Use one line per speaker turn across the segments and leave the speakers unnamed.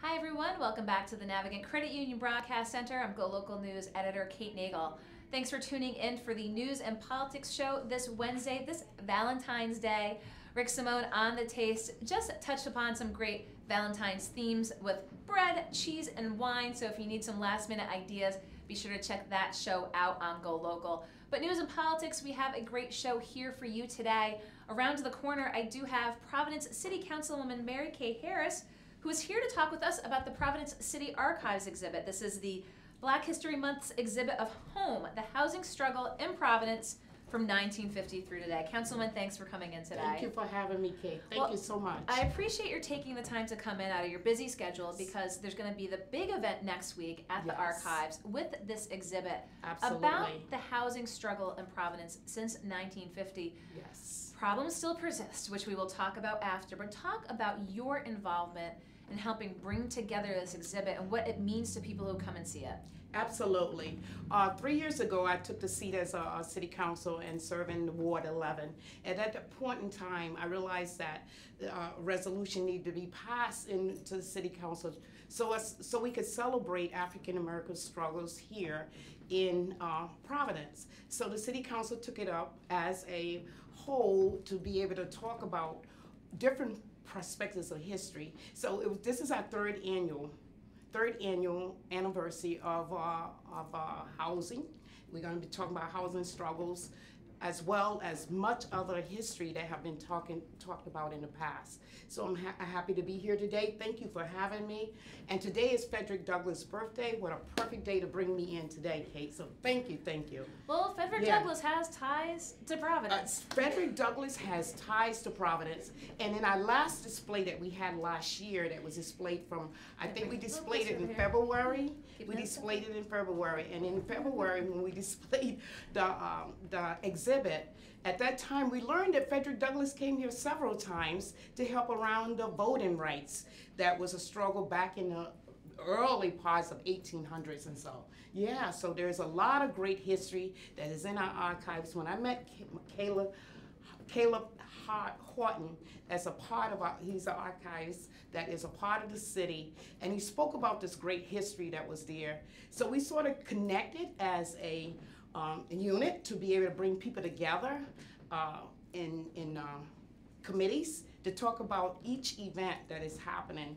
Hi everyone, welcome back to the Navigant Credit Union Broadcast Center. I'm GoLocal News editor Kate Nagel. Thanks for tuning in for the News and Politics show this Wednesday, this Valentine's Day. Rick Simone on the taste just touched upon some great Valentine's themes with bread, cheese, and wine. So if you need some last minute ideas, be sure to check that show out on GoLocal. But news and politics, we have a great show here for you today. Around the corner, I do have Providence City Councilwoman Mary Kay Harris, who is here to talk with us about the Providence City Archives exhibit. This is the Black History Month's exhibit of Home, the Housing Struggle in Providence from 1950 through today. Councilwoman, thanks for coming in today.
Thank you for having me, Kate. Thank you so much.
I appreciate your taking the time to come in out of your busy schedule because there's going to be the big event next week at the Archives with this exhibit about the housing struggle in Providence since 1950.
Yes.
Problems still persist, which we will talk about after, but talk about your involvement in helping bring together this exhibit and what it means to people who come and see it.
Absolutely. 3 years ago, I took the seat as a city council and serving Ward 11. And at that point in time, I realized that a resolution needed to be passed into the city council so we could celebrate African American struggles here in Providence. So the city council took it up as a whole to be able to talk about different perspectives of history. So this is our third annual anniversary of housing. We're going to be talking about housing struggles as well as much other history that have been talked about in the past. So I'm happy to be here today. Thank you for having me. And today is Frederick Douglass' birthday. What a perfect day to bring me in today, Kate. So thank you, thank you.
Well, Frederick Douglass has ties to Providence.
Frederick Douglass has ties to Providence. And in our last display that we had last year that was displayed from, I think we displayed it in February. We displayed it in February. And in February, when we displayed the exhibit, at that time, we learned that Frederick Douglass came here several times to help around the voting rights. That was a struggle back in the early parts of 1800s and so. Yeah, so there's a lot of great history that is in our archives. When I met Caleb Horton as a part of he's an archivist that is a part of the city, and he spoke about this great history that was there. So we sort of connected as a unit to be able to bring people together in committees to talk about each event that is happening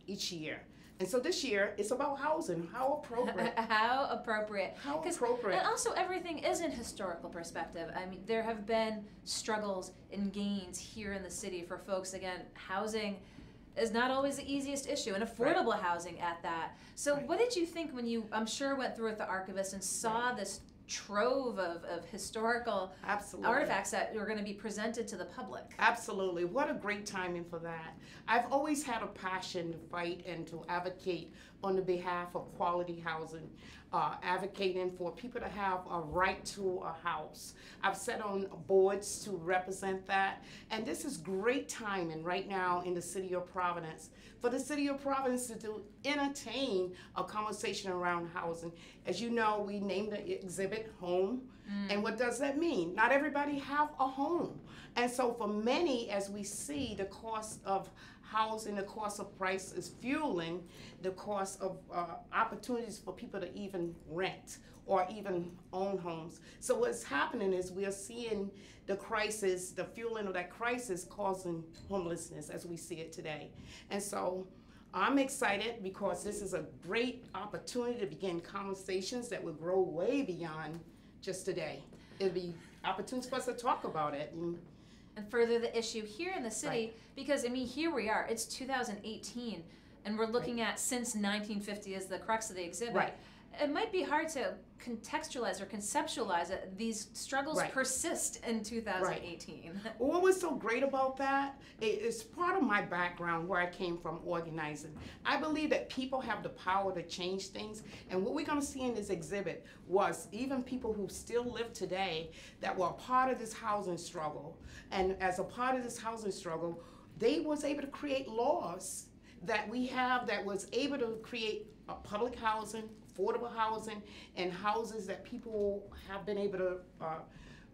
each year. And so this year, it's about housing. How appropriate.
How appropriate.
How appropriate.
And also, everything is in historical perspective. I mean, there have been struggles and gains here in the city for folks. Again, housing is not always the easiest issue, and affordable housing at that. So what did you think when you, I'm sure, went through with the archivist and saw this trove of historical artifacts that were going to be presented to the public?
Absolutely. What a great timing for that. I've always had a passion to fight and to advocate on the behalf of quality housing, advocating for people to have a right to a house. I've sat on boards to represent that, and this is great timing right now in the city of Providence for the city of Providence to entertain a conversation around housing. As you know, we named the exhibit Home, and what does that mean? Not everybody have a home, and so for many, as we see the cost of housing, the cost of price is fueling the cost of opportunities for people to even rent or even own homes. So what's happening is we are seeing the crisis, the fueling of that crisis causing homelessness as we see it today. And so I'm excited because this is a great opportunity to begin conversations that will grow way beyond just today. It'll be opportunities for us to talk about it.
And further the issue here in the city, because I mean, here we are, it's 2018, and we're looking at since 1950 as the crux of the exhibit. It might be hard to contextualize or conceptualize it. These struggles persist in 2018.
What was so great about that? It's part of my background where I came from organizing. I believe that people have the power to change things, and what we're going to see in this exhibit was even people who still live today that were a part of this housing struggle, and as a part of this housing struggle, they was able to create laws that we have that was able to create public housing, affordable housing, and houses that people have been able to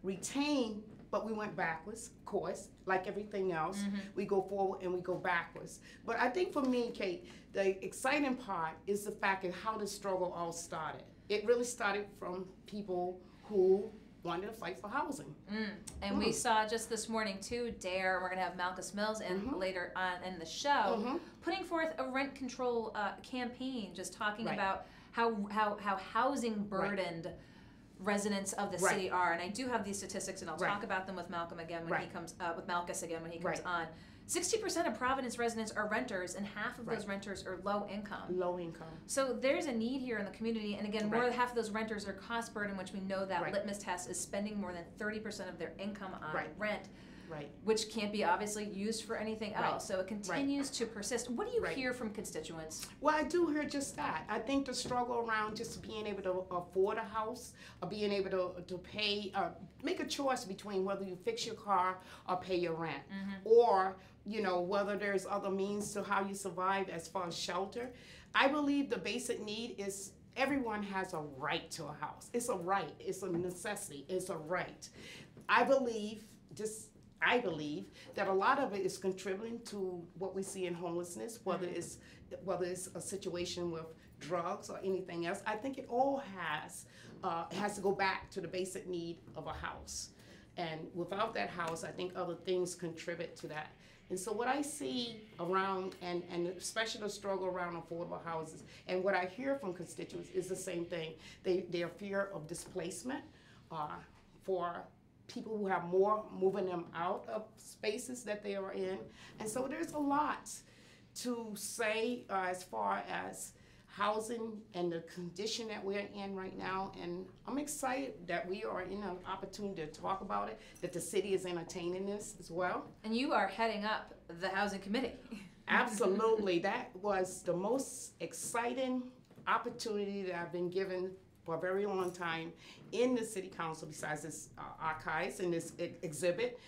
retain but we went backwards, of course, like everything else. We go forward and we go backwards. But I think for me, Kate, the exciting part is the fact of how the struggle all started. It really started from people who wanted to fight for housing.
And we saw just this morning too, Dare, we're gonna have Malcolm Mills in later on in the show, putting forth a rent control campaign, just talking about how housing burdened residents of the city are. And I do have these statistics, and I'll talk about them with Malcolm again when he comes, with Malchus again when he comes on. 60% of Providence residents are renters, and half of those renters are low income.
Low income.
So there's a need here in the community, and again, more than half of those renters are cost burden, which we know that litmus test is spending more than 30% of their income on rent. Which can't be obviously used for anything else. So it continues to persist. What do you hear from constituents?
Well, I do hear just that. I think the struggle around just being able to afford a house, or being able to pay, make a choice between whether you fix your car or pay your rent, or whether there's other means to how you survive as far as shelter. I believe the basic need is everyone has a right to a house. It's a right. It's a necessity. It's a right. I believe that a lot of it is contributing to what we see in homelessness, whether it's a situation with drugs or anything else. I think it all has to go back to the basic need of a house. And without that house, I think other things contribute to that. And so what I see around, and especially the struggle around affordable houses, and what I hear from constituents is the same thing. Their fear of displacement for people who have more, moving them out of spaces that they are in. And so there's a lot to say as far as housing and the condition that we're in right now. And I'm excited that we are in an opportunity to talk about it, that the city is entertaining this as well.
And you are heading up the housing committee.
Absolutely. That was the most exciting opportunity that I've been given for a very long time in the city council, besides this archives and this exhibit,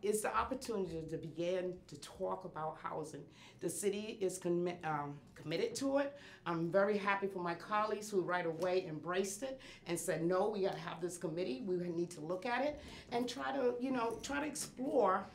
is the opportunity to begin to talk about housing. The city is committed to it. I'm very happy for my colleagues who right away embraced it and said, no, we gotta have this committee. We need to look at it and try to explore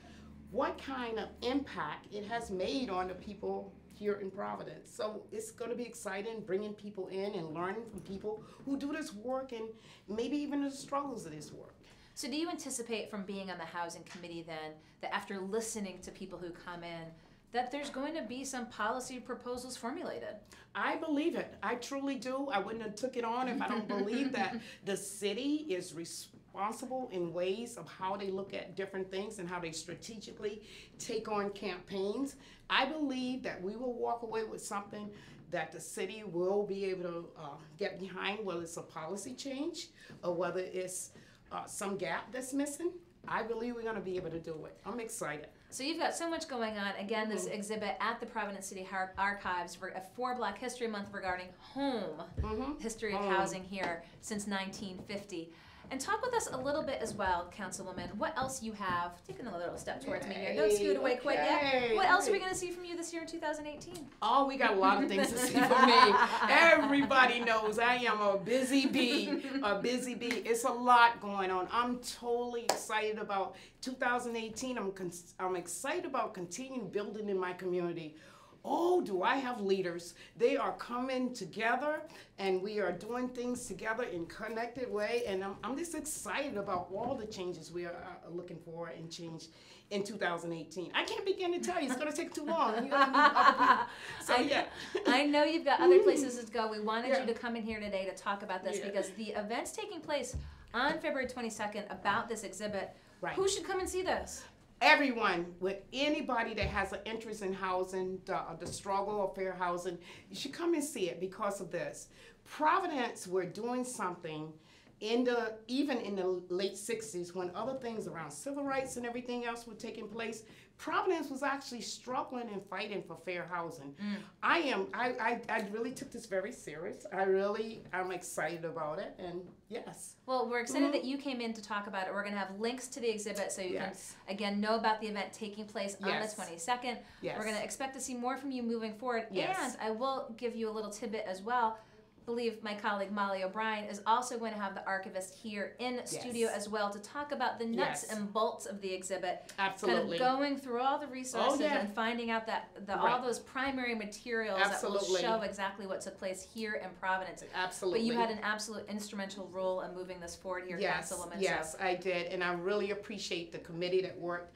what kind of impact it has made on the people here in Providence. So it's going to be exciting, bringing people in and learning from people who do this work, and maybe even the struggles of this work.
So do you anticipate from being on the housing committee then, that after listening to people who come in, that there's going to be some policy proposals formulated?
I believe it. I truly do. I wouldn't have took it on if I don't believe that the city is responsible in ways of how they look at different things and how they strategically take on campaigns. I believe that we will walk away with something that the city will be able to get behind, whether it's a policy change or whether it's some gap that's missing. I believe we're going to be able to do it. I'm excited.
So you've got so much going on. Again, this exhibit at the Providence City Archives for Black History Month regarding home, history of housing here since 1950. And talk with us a little bit as well, Councilwoman, what else you have. Taking a little step towards me here. Don't scoot away quite yet. What else are we going to see from you this year in 2018?
Oh, we got a lot of things to see from me. Everybody knows I am a busy bee, It's a lot going on. I'm totally excited about 2018. I'm excited about continuing building in my community. Oh, do I have leaders? They are coming together, and we are doing things together in a connected way, and I'm just excited about all the changes we are looking for and change in 2018. I can't begin to tell you. It's going to take too long. You gotta meet other people. So, yeah.
I know you've got other places to go. We wanted you to come in here today to talk about this because the event's taking place on February 22nd about this exhibit.
Right.
Who should come and see this?
Everyone, with anybody that has an interest in housing, the struggle of fair housing, you should come and see it because of this. Providence, we're doing something even in the late 60s when other things around civil rights and everything else were taking place. Providence was actually struggling and fighting for fair housing. I really took this very serious. I'm excited about it, and yes.
Well, we're excited that you came in to talk about it. We're going to have links to the exhibit so you can, again, know about the event taking place on the 22nd. We're going to expect to see more from you moving forward. And I will give you a little tidbit as well. believe my colleague Molly O'Brien is also going to have the archivist here in studio as well to talk about the nuts and bolts of the exhibit.
Absolutely.
Kind of going through all the resources and finding out that all those primary materials that will show exactly what took place here in Providence.
Absolutely.
But you had an absolute instrumental role in moving this forward here, Councilwoman.
Yes, I did, and I really appreciate the committee that worked.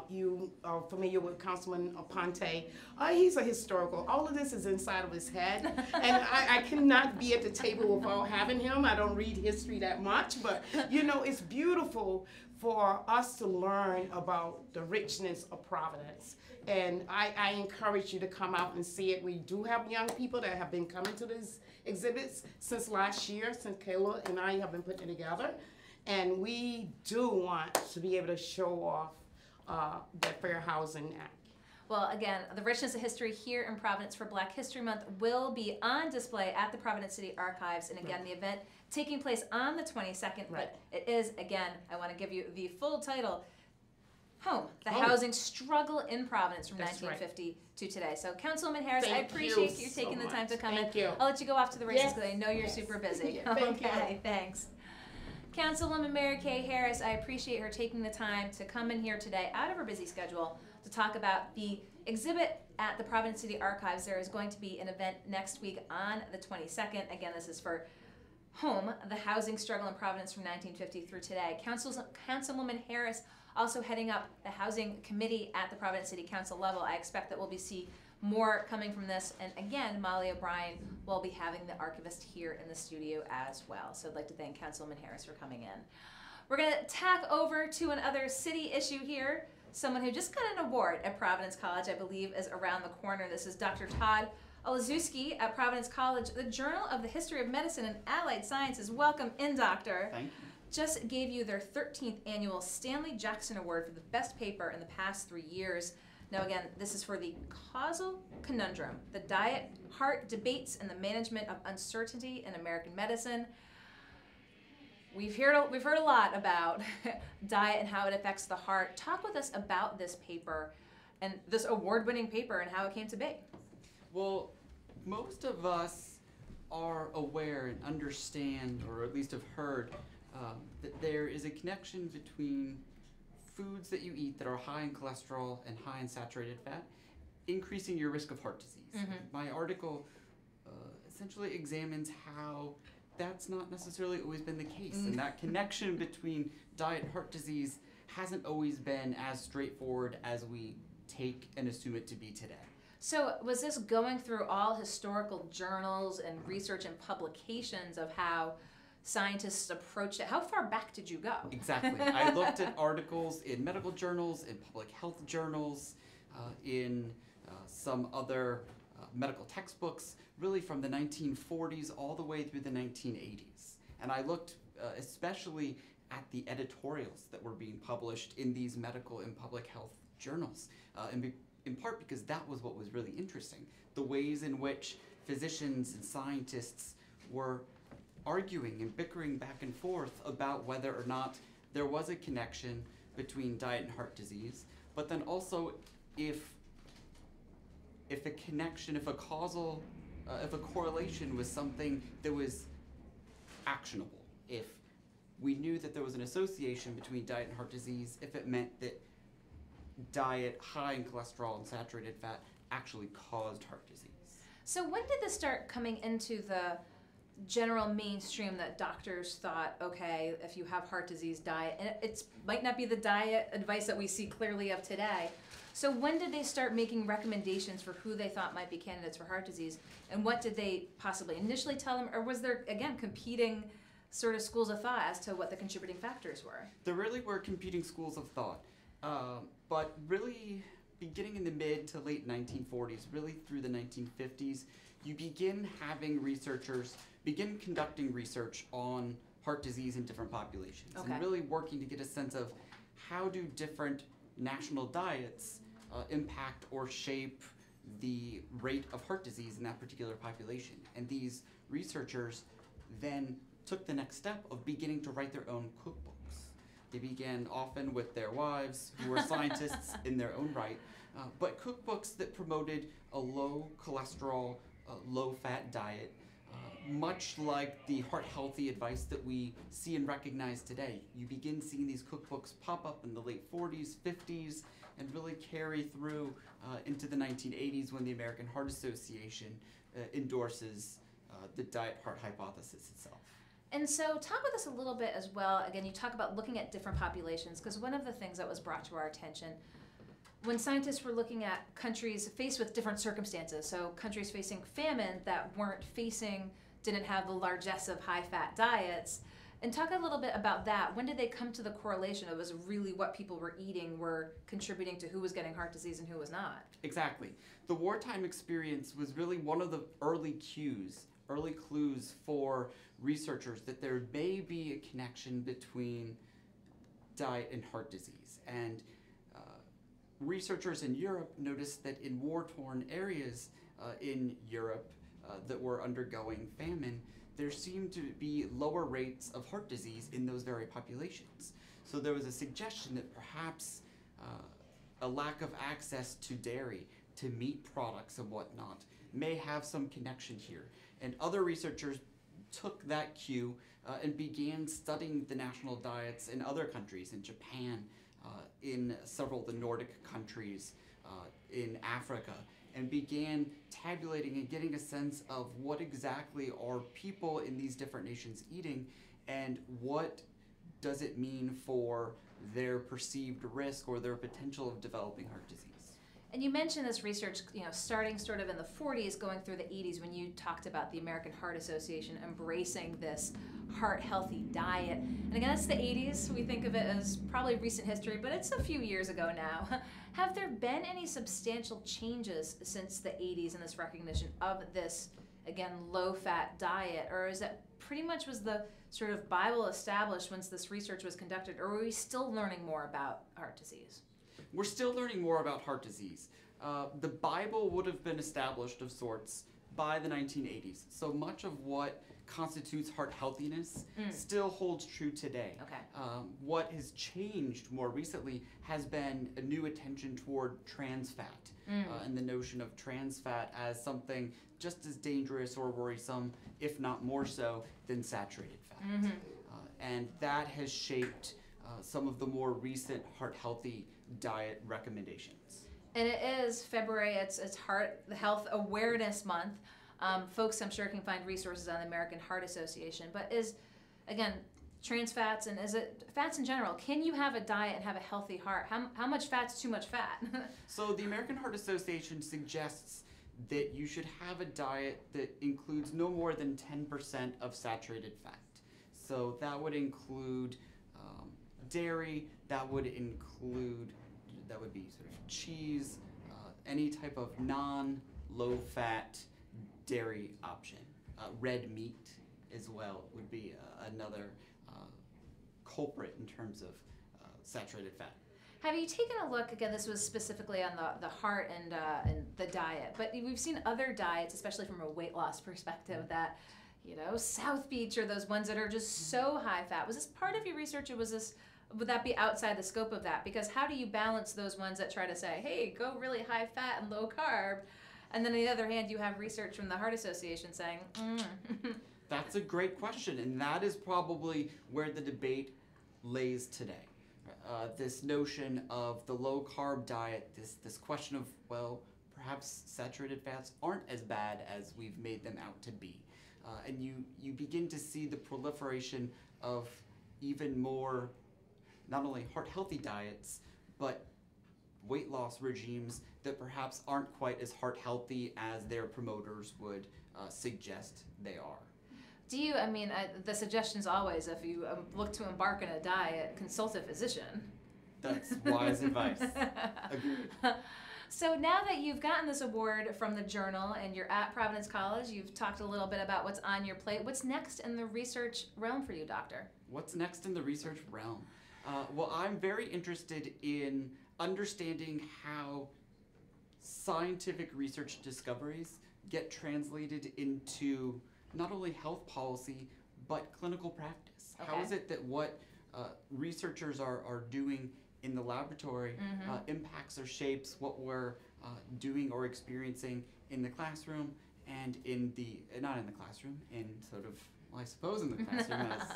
You are familiar with Councilman Aponte. He's a historical. All of this is inside of his head, and I cannot be at the table without having him. I don't read history that much, but you know, it's beautiful for us to learn about the richness of Providence. And I encourage you to come out and see it. We do have young people that have been coming to these exhibits since last year, since Kayla and I have been putting it together. And we do want to be able to show off the Fair Housing Act.
Well, again, the richness of history here in Providence for Black History Month will be on display at the Providence City Archives. And again, the event taking place on the 22nd, but it is, again, I want to give you the full title, Home, the Housing Struggle in Providence from 1950 to today. So, Councilwoman Harris, I appreciate you taking the time to come in. I'll let you go off to the races because I know you're super busy. Okay, thanks. Councilwoman Mary Kay Harris, I appreciate her taking the time to come in here today out of her busy schedule to talk about the exhibit at the Providence City Archives. There is going to be an event next week on the 22nd. Again, this is for Home, the Housing Struggle in Providence from 1950 through today. Councilwoman Harris also heading up the Housing Committee at the Providence City Council level. I expect that we'll be see more coming from this. And again, Molly O'Brien will be having the archivist here in the studio as well. So I'd like to thank Councilwoman Harris for coming in. We're going to tack over to another city issue here. Someone who just got an award at Providence College, I believe, is around the corner. This is Dr. Todd Olazewski at Providence College. The Journal of the History of Medicine and Allied Sciences. Welcome in, Doctor.
Thank you.
Just gave you their 13th annual Stanley Jackson Award for the best paper in the past 3 years. Now again, this is for the causal conundrum, the diet, heart debates, and the management of uncertainty in American medicine. We've heard a lot about diet and how it affects the heart. Talk with us about this paper and this award-winning paper and how it came to be.
Well, most of us are aware and understand, or at least have heard, that there is a connection between foods that you eat that are high in cholesterol and high in saturated fat, increasing your risk of heart disease. My article essentially examines how that's not necessarily always been the case, and that connection between diet and heart disease hasn't always been as straightforward as we take and assume it to be today.
So was this going through all historical journals and research and publications of how scientists approached it? How far back did you go?
Exactly. I looked at articles in medical journals, in public health journals, in some other medical textbooks, really from the 1940s all the way through the 1980s. And I looked especially at the editorials that were being published in these medical and public health journals, in part because that was what was really interesting. The ways in which physicians and scientists were arguing and bickering back and forth about whether or not there was a connection between diet and heart disease, but then also if a connection, if a correlation was something that was actionable, if we knew that there was an association between diet and heart disease, if it meant that diet high in cholesterol and saturated fat actually caused heart disease.
So when did this start coming into the general mainstream that doctors thought, okay, if you have heart disease, diet, and it might not be the diet advice that we see clearly of today. So when did they start making recommendations for who they thought might be candidates for heart disease, and what did they possibly initially tell them, or was there, again, competing sort of schools of thought as to what the contributing factors were?
There really were competing schools of thought, but really beginning in the mid to late 1940s, really through the 1950s, you begin having researchers begin conducting research on heart disease in different populations, and really working to get a sense of how do different national diets impact or shape the rate of heart disease in that particular population. And these researchers then took the next step of beginning to write their own cookbooks. They began often with their wives, who were scientists in their own right, but cookbooks that promoted a low cholesterol, low fat diet, much like the heart healthy advice that we see and recognize today. You begin seeing these cookbooks pop up in the late 40s, 50s, and really carry through into the 1980s when the American Heart Association endorses the diet heart hypothesis itself.
And so talk with us a little bit as well. Again, you talk about looking at different populations, because one of the things that was brought to our attention when scientists were looking at countries faced with different circumstances, so countries facing famine that didn't have the largesse of high-fat diets, and talk a little bit about that. When did they come to the correlation? It was really what people were eating were contributing to who was getting heart disease and who was not.
Exactly. The wartime experience was really one of the early clues for researchers that there may be a connection between diet and heart disease. And researchers in Europe noticed that in war-torn areas in Europe that were undergoing famine, there seemed to be lower rates of heart disease in those very populations. So there was a suggestion that perhaps a lack of access to dairy, to meat products and whatnot, may have some connection here. And other researchers took that cue and began studying the national diets in other countries, in Japan, in several of the Nordic countries, in Africa, and began tabulating and getting a sense of what exactly are people in these different nations eating, and what does it mean for their perceived risk or their potential of developing heart disease.
And you mentioned this research, starting sort of in the 40s, going through the 80s, when you talked about the American Heart Association embracing this heart-healthy diet. And again, it's the 80s. We think of it as probably recent history, but it's a few years ago now. Have there been any substantial changes since the 80s in this recognition of this, again, low-fat diet? Or is that pretty much was the sort of Bible established once this research was conducted? Or are we still learning more about heart disease?
We're still learning more about heart disease. The Bible would have been established of sorts by the 1980s. So much of what constitutes heart healthiness still holds true today.
Okay.
What has changed more recently has been a new attention toward trans fat and the notion of trans fat as something just as dangerous or worrisome, if not more so, than saturated fat. And that has shaped some of the more recent heart healthy diet recommendations.
And it is February, it's Heart Health Awareness Month. Folks, I'm sure, can find resources on the American Heart Association. But again, trans fats, and is it fats in general, can you have a diet and have a healthy heart? How much fat's too much fat?
So the American Heart Association suggests that you should have a diet that includes no more than 10% of saturated fat. So that would include dairy, that would be sort of cheese, any type of non-low-fat dairy option. Red meat as well would be another culprit in terms of saturated fat.
Have you taken a look, again, this was specifically on the heart and the diet, but we've seen other diets, especially from a weight loss perspective, that, South Beach or those ones that are just so high fat. Was this part of your research, or would that be outside the scope of that? Because how do you balance those ones that try to say, hey, go really high fat and low carb, and then on the other hand, you have research from the Heart Association saying,
That's a great question, and that is probably where the debate lays today. This notion of the low carb diet, this question of, well, perhaps saturated fats aren't as bad as we've made them out to be. And you begin to see the proliferation of even more, not only heart-healthy diets, but weight loss regimes that perhaps aren't quite as heart-healthy as their promoters would suggest they are.
The suggestion's always, if you look to embark on a diet, consult a physician.
That's wise advice. Agreed.
So now that you've gotten this award from the Journal and you're at Providence College, you've talked a little bit about what's on your plate. What's next in the research realm for you, Doctor?
What's next in the research realm? Well, I'm very interested in understanding how scientific research discoveries get translated into not only health policy, but clinical practice.
Okay.
How is it that what researchers are doing in the laboratory impacts or shapes what we're doing or experiencing in the classroom and in the not in the classroom, in sort of, well, I suppose in the classroom as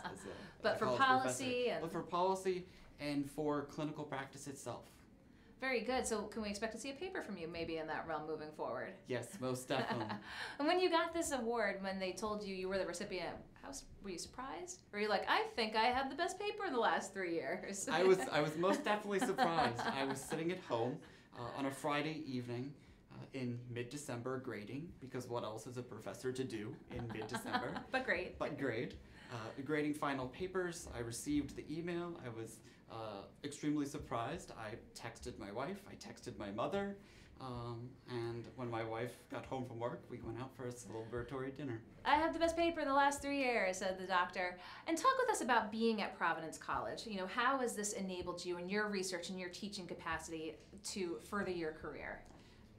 But
a
for
college
policy
professor,
and-
but for policy and for clinical practice itself.
Very good. So can we expect to see a paper from you maybe in that realm moving forward?
Yes, most definitely.
And when you got this award, when they told you you were the recipient, were you surprised? Or were you like, I think I had the best paper in the last 3 years?
I was most definitely surprised. I was sitting at home on a Friday evening in mid-December grading, because what else is a professor to do in mid-December?
But great.
But grade. Grading final papers. I received the email. I was extremely surprised. I texted my wife. I texted my mother. And when my wife got home from work, we went out for a celebratory dinner.
I have the best paper in the last 3 years, said the doctor. And talk with us about being at Providence College. You know, how has this enabled you in your research and your teaching capacity to further your career?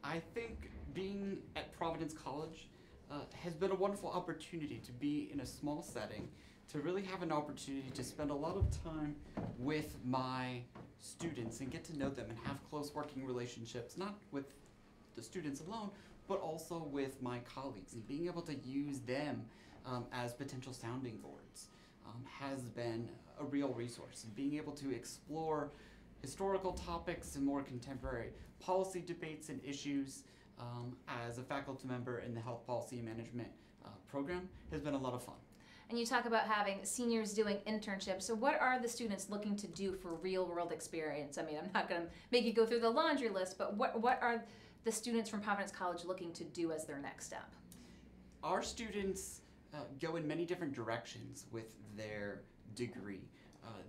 I think being at Providence College has been a wonderful opportunity to be in a small setting, to really have an opportunity to spend a lot of time with my students and get to know them and have close working relationships, not with the students alone, but also with my colleagues, and being able to use them as potential sounding boards has been a real resource. And being able to explore historical topics and more contemporary policy debates and issues as a faculty member in the Health Policy and Management program has been a lot of fun.
And you talk about having seniors doing internships. So what are the students looking to do for real world experience? I mean, I'm not going to make you go through the laundry list, but what are the students from Providence College looking to do as their next step?
Our students go in many different directions with their degree.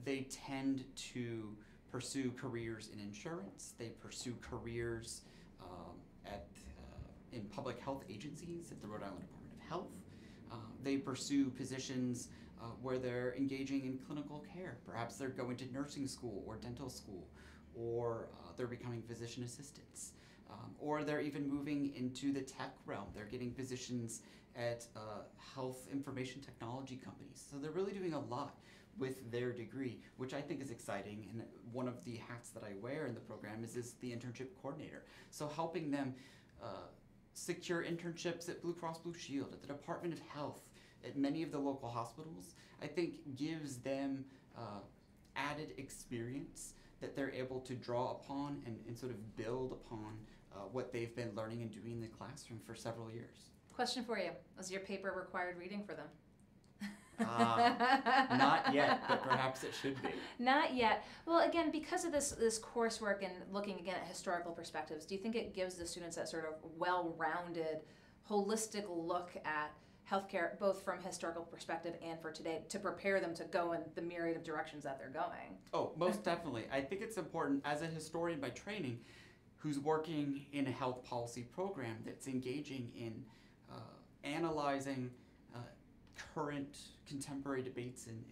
They tend to pursue careers in insurance. They pursue careers in public health agencies at the Rhode Island Department of Health. They pursue positions where they're engaging in clinical care. Perhaps they're going to nursing school or dental school, or they're becoming physician assistants. Or they're even moving into the tech realm. They're getting positions at health information technology companies. So they're really doing a lot with their degree, which I think is exciting. And one of the hats that I wear in the program is the internship coordinator. So helping them secure internships at Blue Cross Blue Shield, at the Department of Health, at many of the local hospitals, I think gives them added experience that they're able to draw upon and sort of build upon what they've been learning and doing in the classroom for several years.
Question for you. Was your paper required reading for them?
Not yet, but perhaps it should be.
Not yet. Well, again, because of this coursework and looking again at historical perspectives, do you think it gives the students that sort of well-rounded, holistic look at healthcare, both from historical perspective and for today, to prepare them to go in the myriad of directions that they're going?
Oh, most definitely. I think it's important as a historian by training who's working in a health policy program that's engaging in analyzing current contemporary debates and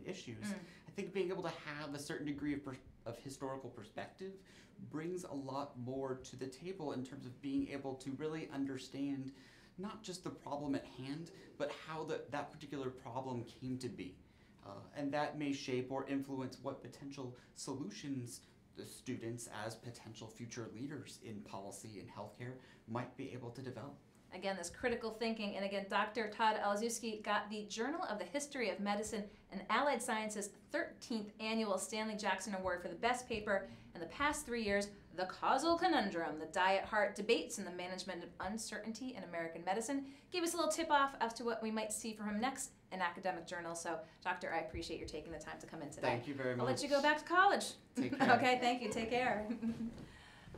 issues. I think being able to have a certain degree of historical perspective brings a lot more to the table in terms of being able to really understand not just the problem at hand, but how that particular problem came to be. And that may shape or influence what potential solutions the students as potential future leaders in policy and healthcare might be able to develop.
Again, this critical thinking. And again, Dr. Todd Alazewski got the Journal of the History of Medicine and Allied Sciences 13th Annual Stanley Jackson Award for the best paper in the past 3 years, The Causal Conundrum, the Diet-Heart Debates and the Management of Uncertainty in American Medicine. Gave us a little tip-off as to what we might see from him next in academic journals. So, Doctor, I appreciate your taking the time to come in today.
Thank you very much.
I'll let you go back to college.
Take care.
Okay, thank you. Take care.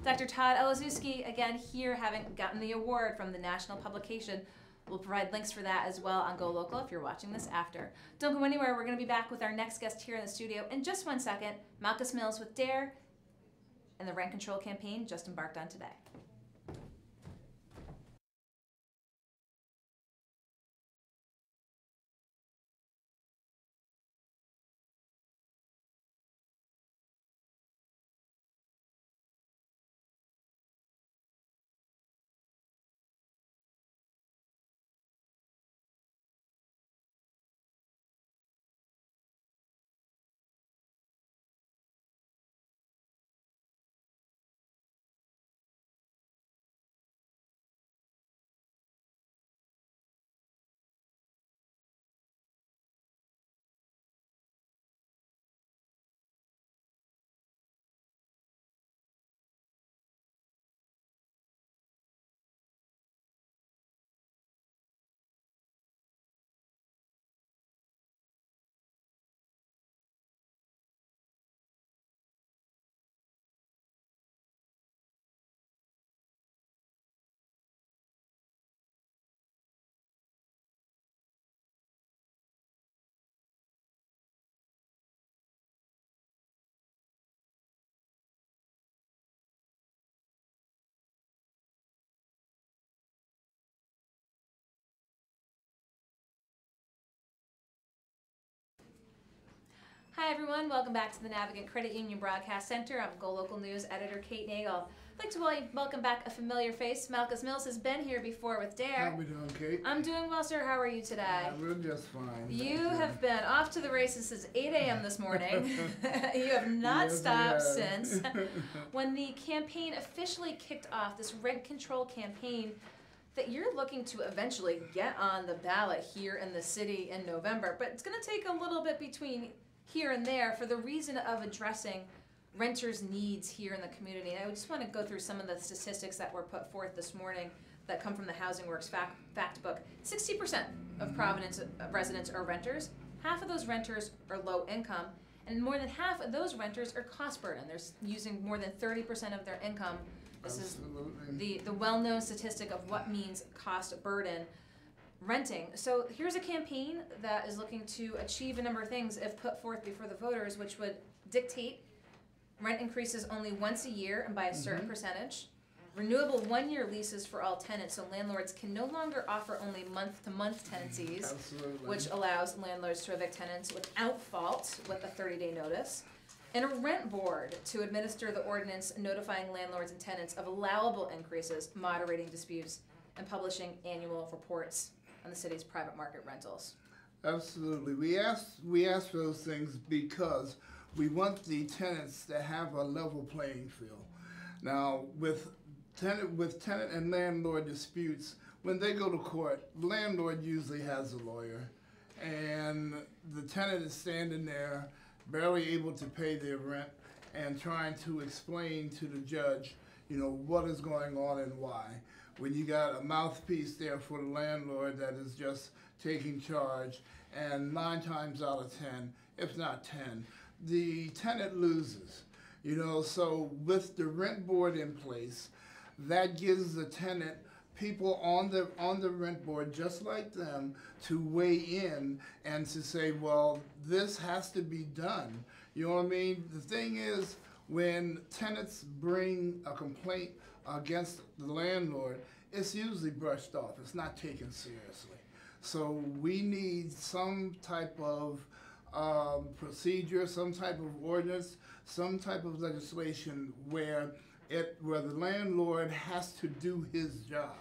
Dr. Todd Alazewski, again, here having gotten the award from the national publication. We'll provide links for that as well on GoLocal if you're watching this after. Don't go anywhere. We're going to be back with our next guest here in the studio in just 1 second. Malchus Mills with DARE and the rent control campaign just embarked on today. Hi everyone, welcome back to the Navigant Credit Union Broadcast Center. I'm GoLocal News editor Kate Nagel. I'd like to welcome back a familiar face. Malchus Mills has been here before with Dare.
How we doing, Kate?
I'm doing well, sir. How are you today?
We're just fine.
You have been off to the races since 8 a.m. this morning. You have not stopped since. When the campaign officially kicked off, this rent control campaign that you're looking to eventually get on the ballot here in the city in November, but it's going to take a little bit between here and there for the reason of addressing renters' needs here in the community. I just want to go through some of the statistics that were put forth this morning that come from the Housing Works fact book. 60% of Providence residents are renters. Half of those renters are low income, and more than half of those renters are cost burden. They're using more than 30% of their income. This
Absolutely.
is the well-known statistic of what means cost burden renting. So here's a campaign that is looking to achieve a number of things if put forth before the voters, which would dictate rent increases only once a year and by a certain percentage, renewable one-year leases for all tenants, so landlords can no longer offer only month-to-month tenancies,
Absolutely.
which allows landlords to evict tenants without fault with a 30-day notice, and a rent board to administer the ordinance notifying landlords and tenants of allowable increases, moderating disputes, and publishing annual reports on the city's private market rentals.
Absolutely. We asked for those things because we want the tenants to have a level playing field. Now, with tenant and landlord disputes, when they go to court, the landlord usually has a lawyer, and the tenant is standing there, barely able to pay their rent, and trying to explain to the judge, what is going on and why. When you got a mouthpiece there for the landlord that is just taking charge, and 9 times out of 10, if not 10, the tenant loses. So with the rent board in place, that gives the tenant people on the rent board just like them to weigh in and to say, well, this has to be done. You know what I mean? The thing is, when tenants bring a complaint against the landlord, it's usually brushed off. It's not taken seriously. So we need some type of procedure, some type of ordinance, some type of legislation where the landlord has to do his job.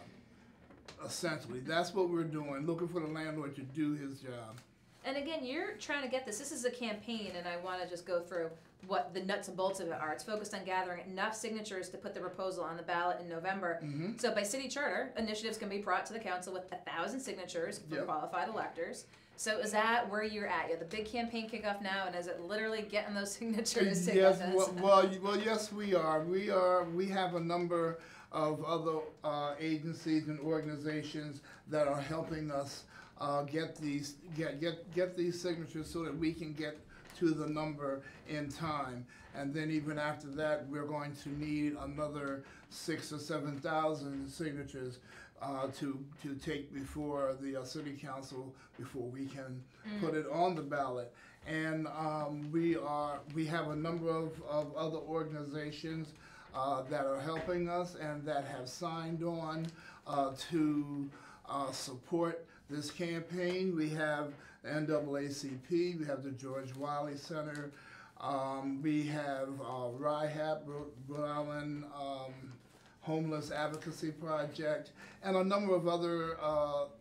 Essentially, that's what we're doing, looking for the landlord to do his job.
And again, you're trying to get this. This is a campaign, and I want to just go through what the nuts and bolts of it are. It's focused on gathering enough signatures to put the proposal on the ballot in November. So by city charter, initiatives can be brought to the council with 1,000 signatures for qualified electors. So is that where you're at? You have the big campaign kickoff now, and is it literally getting those signatures?
Yes, well, yes, we are. We have a number of other agencies and organizations that are helping us get these signatures so that we can get to the number in time. And then even after that, we're going to need another 6,000 or 7,000 signatures to take before the city council before we can put it on the ballot. And we have a number of other organizations that are helping us and that have signed on to support this campaign. We have the NAACP, we have the George Wiley Center, we have RIHAP, Rhode Island Homeless Advocacy Project, and a number of other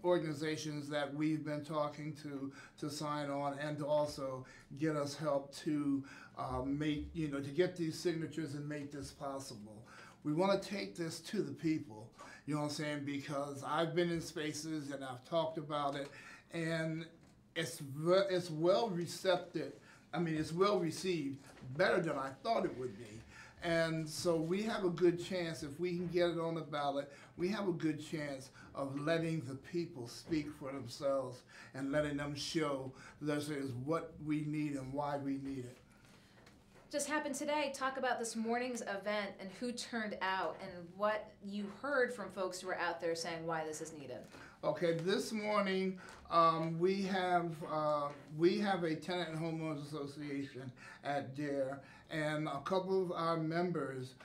organizations that we've been talking to sign on and to also get us help to to get these signatures and make this possible. We want to take this to the people, you know what I'm saying, because I've been in spaces and I've talked about it, and it's well receptive. I mean, it's well received, better than I thought it would be. And so we have a good chance, if we can get it on the ballot, we have a good chance of letting the people speak for themselves and letting them show this is what we need and why we need it.
Just happened today. Talk about this morning's event and who turned out and what you heard from folks who were out there saying why this is needed.
Okay, this morning we have a tenant and homeowners association at Dare, and a couple of our members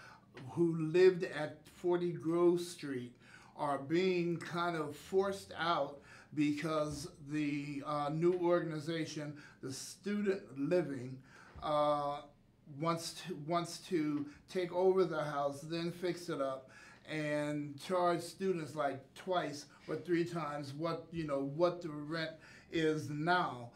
who lived at 40 Grove Street are being kind of forced out because the new organization, the Student Living, wants to take over the house, then fix it up, and charge students like twice or three times what the rent is now.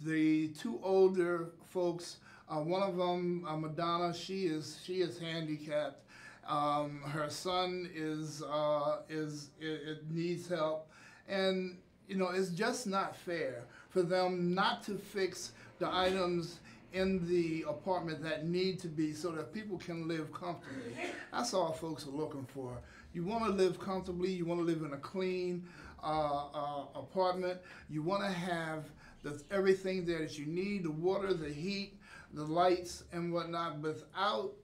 The two older folks, one of them, Madonna, she is handicapped. Her son it needs help, and it's just not fair for them not to fix the items in the apartment that need to be so that people can live comfortably. That's all folks are looking for. You want to live comfortably. You want to live in a clean apartment. You want to have everything there that you need: the water, the heat, the lights, and whatnot, without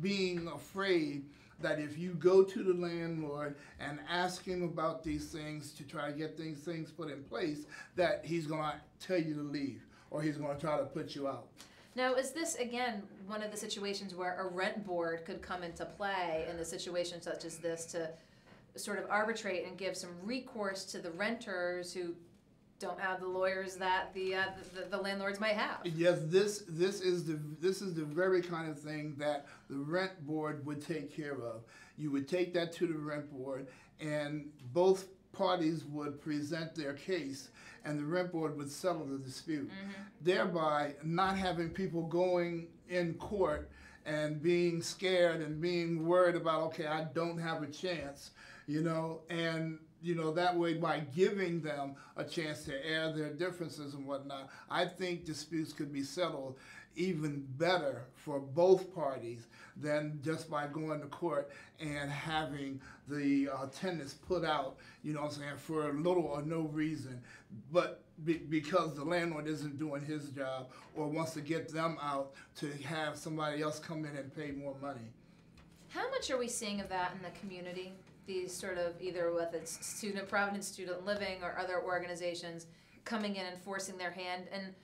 being afraid that if you go to the landlord and ask him about these things to try to get these things put in place, that he's going to tell you to leave or he's going to try to put you out.
Now, is this, again, one of the situations where a rent board could come into play in a situation such as this to sort of arbitrate and give some recourse to the renters who don't have the lawyers that the landlords might have?
Yes, this is the very kind of thing that the rent board would take care of. You would take that to the rent board, and both parties would present their case, and the rent board would settle the dispute, thereby not having people going in court and being scared and being worried about, okay, I don't have a chance, and that way, by giving them a chance to air their differences and whatnot, I think disputes could be settled even better for both parties than just by going to court and having the tenants put out, for little or no reason, but because the landlord isn't doing his job or wants to get them out to have somebody else come in and pay more money.
How much are we seeing of that in the community? These sort of, either with it's Providence Student Living or other organizations coming in and forcing their hand in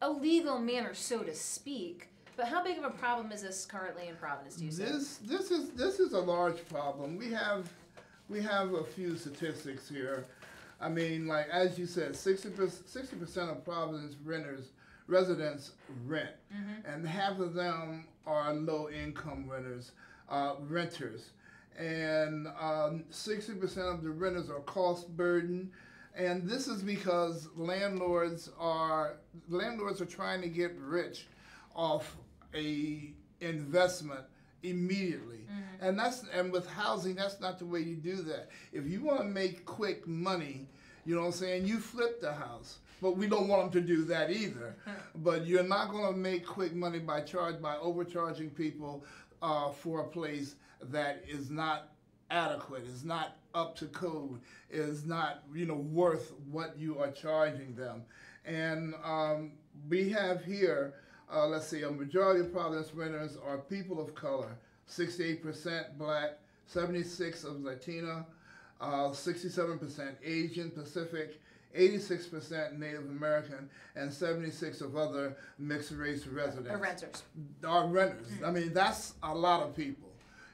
a legal manner, so to speak. But how big of a problem is this currently in Providence, do you say?
This is a large problem. We have a few statistics here. I mean, like as you said, 60% of Providence residents rent, and half of them are low-income renters. And 60% of the renters are cost burden, and this is because landlords are trying to get rich off a investment immediately, and with housing, that's not the way you do that. If you want to make quick money, you flip the house. But we don't want them to do that either. But you're not going to make quick money by overcharging people for a place that is not adequate, is not up to code, is not worth what you are charging them. And we have here, let's see, a majority of Providence renters are people of color, 68% Black, 76% of Latina, 67% Asian Pacific, 86% Native American, and 76% of other mixed race residents.
Or renters.
Are renters. I mean, that's a lot of people.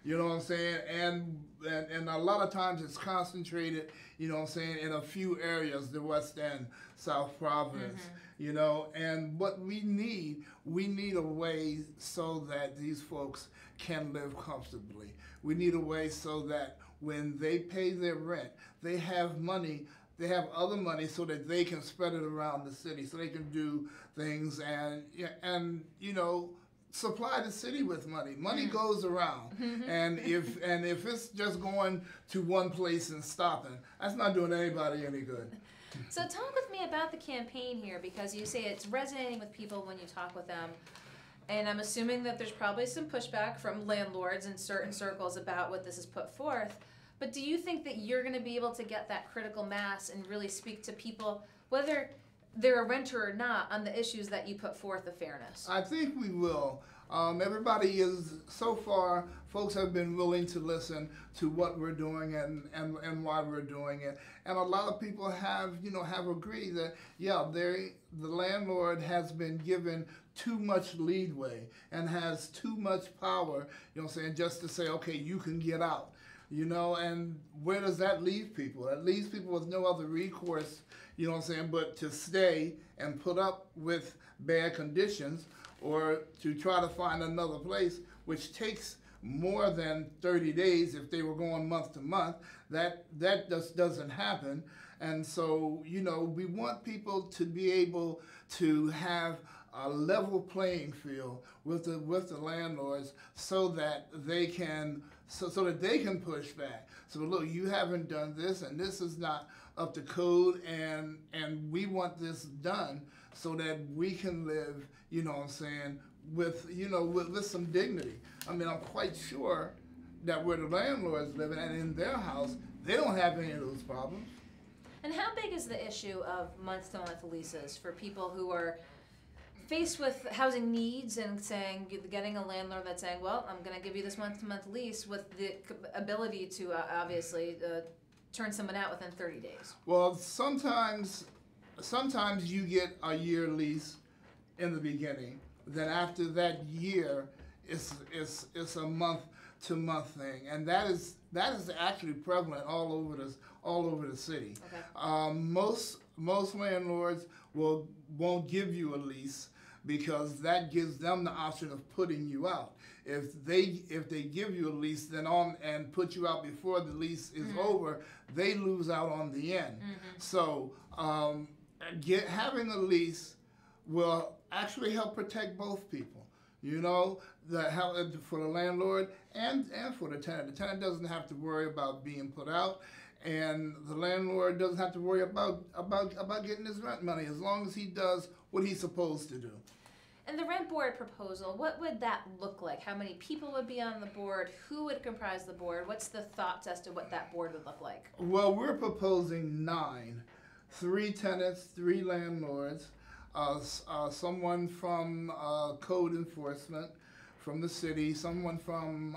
You know what I'm saying? And a lot of times it's concentrated, in a few areas, the West End, South Providence, and what we need a way so that these folks can live comfortably. We need a way so that when they pay their rent, they have money, they have other money so that they can spread it around the city, so they can do things and supply the city with money. Money goes around, and if it's just going to one place and stopping, that's not doing anybody any good.
So talk with me about the campaign here, because you say it's resonating with people when you talk with them, and I'm assuming that there's probably some pushback from landlords in certain circles about what this has put forth. But do you think that you're going to be able to get that critical mass and really speak to people, whether they're a renter or not, on the issues that you put forth of fairness?
I think we will. Everybody is, so far, folks have been willing to listen to what we're doing and why we're doing it. And a lot of people have agreed that, the landlord has been given too much leeway and has too much power, just to say, okay, you can get out. you know, and where does that leave people? That leaves people with no other recourse, you know what I'm saying, but to stay and put up with bad conditions or to try to find another place, which takes more than 30 days if they were going month to month. That just doesn't happen. And so, you know, we want people to be able to have a level playing field with the landlords so that they can push back. So look, you haven't done this, and this is not up to code, and we want this done so that we can live, you know what I'm saying, with, you know, with some dignity. I mean, I'm quite sure that where the landlords live and in their house, they don't have any of those problems.
And how big is the issue of month-to-month leases for people who are faced with housing needs and getting a landlord that's saying, well, I'm going to give you this month-to-month lease with the ability to obviously turn someone out within 30 days?
Well, sometimes you get a year lease in the beginning. Then after that year, it's a month-to-month thing, and that is actually prevalent all over the city.
Okay.
Most landlords won't give you a lease because that gives them the option of putting you out. If they give you a lease and put you out before the lease is over, they lose out on the end. So having a lease will actually help protect both people. You know, for the landlord and for the tenant. The tenant doesn't have to worry about being put out, and the landlord doesn't have to worry about getting his rent money as long as he does what he's supposed to do.
And the rent board proposal, what would that look like? How many people would be on the board? Who would comprise the board? What's the thoughts as to what that board would look like?
Well, we're proposing 9, 3 tenants, 3 landlords, someone from code enforcement from the city, someone from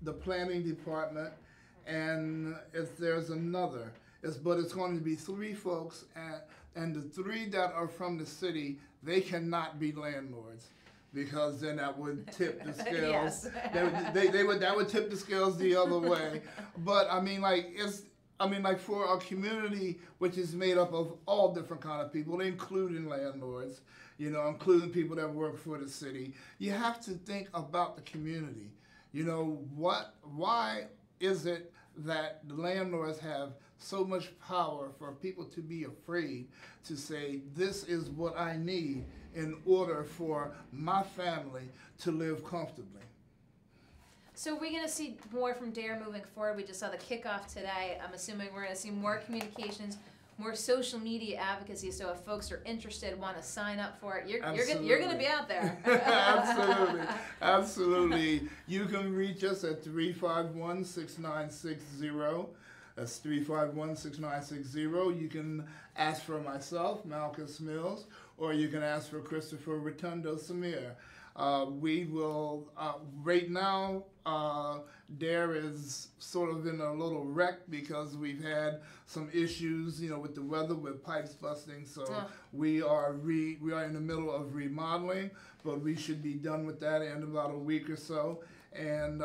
the planning department, and if there's another, but it's going to be 3 folks, and the 3 that are from the city, they cannot be landlords, because then that would tip the scales.
Yes.
that would tip the scales the other way. But I mean, like for a community which is made up of all different kind of people, including landlords, you know, including people that work for the city, you have to think about the community. You know, why is it that the landlords have so much power for people to be afraid to say, this is what I need in order for my family to live comfortably?
So we're going to see more from DARE moving forward. We just saw the kickoff today. I'm assuming we're going to see more communications, more social media advocacy. So if folks are interested, want to sign up for it, you're going to be out there.
Absolutely, absolutely. You can reach us at 351-6960. That's 351-6960. You can ask for myself, Malchus Mills, or you can ask for Christopher Rotundo Samir. We will, right now, DARE is sort of in a little wreck because we've had some issues, you know, with the weather, with pipes busting. So we are in the middle of remodeling, but we should be done with that in about a week or so. And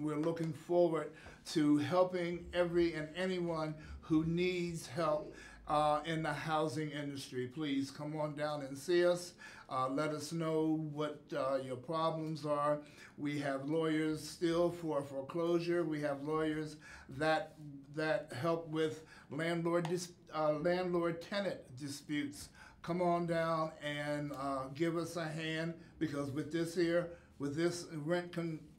we're looking forward to helping every and anyone who needs help in the housing industry. Please come on down and see us. Let us know what your problems are. We have lawyers still for foreclosure. We have lawyers that help with landlord-tenant disputes. Come on down and give us a hand, because with this rent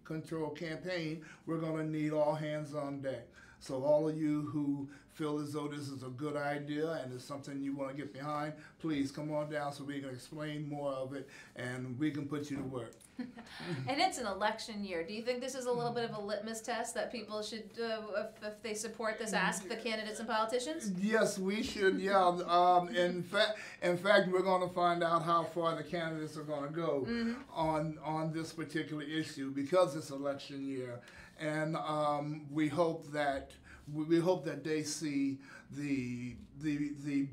control campaign, we're going to need all hands on deck. So all of you who feel as though this is a good idea and it's something you want to get behind, please come on down so we can explain more of it and we can put you to work.
And it's an election year. Do you think this is a little bit of a litmus test that people should, if they support this, ask the candidates and politicians?
Yes, we should. Yeah. In fact, we're going to find out how far the candidates are going to go on this particular issue, because it's election year, and we hope that they see the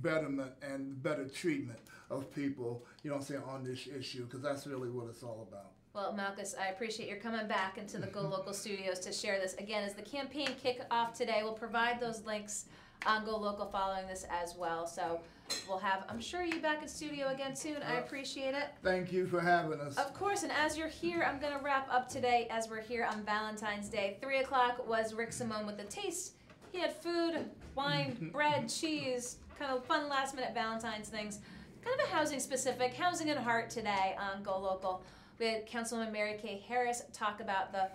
betterment and better treatment of people, you know what I'm saying, on this issue, because that's really what it's all about.
Well, Malchus, I appreciate your coming back into the Go Local studios to share this. Again, as the campaign kickoff today, we'll provide those links on Go Local following this as well. So we'll have, I'm sure, you back in studio again soon. I appreciate it.
Thank you for having us.
Of course, and as you're here, I'm going to wrap up today as we're here on Valentine's Day. 3 o'clock was Rick Simone with the taste. He had food, wine, bread, cheese, kind of fun last-minute Valentine's things. Kind of a housing-specific, Housing and Heart today on Go Local. We had Councilwoman Mary Kay Harris talk about the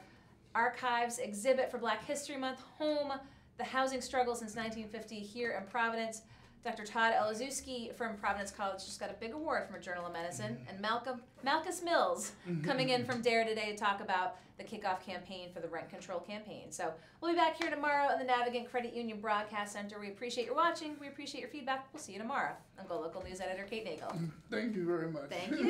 Archives exhibit for Black History Month, Home, the housing struggle since 1950 here in Providence. Dr. Todd Elizewski from Providence College just got a big award from a Journal of Medicine. And Malchus Mills coming in from Dare today to talk about the kickoff campaign for the rent control campaign. So we'll be back here tomorrow in the Navigant Credit Union Broadcast Center. We appreciate your watching. We appreciate your feedback. We'll see you tomorrow. I'm Go Local News Editor Kate Nagel.
Thank you very much.
Thank you.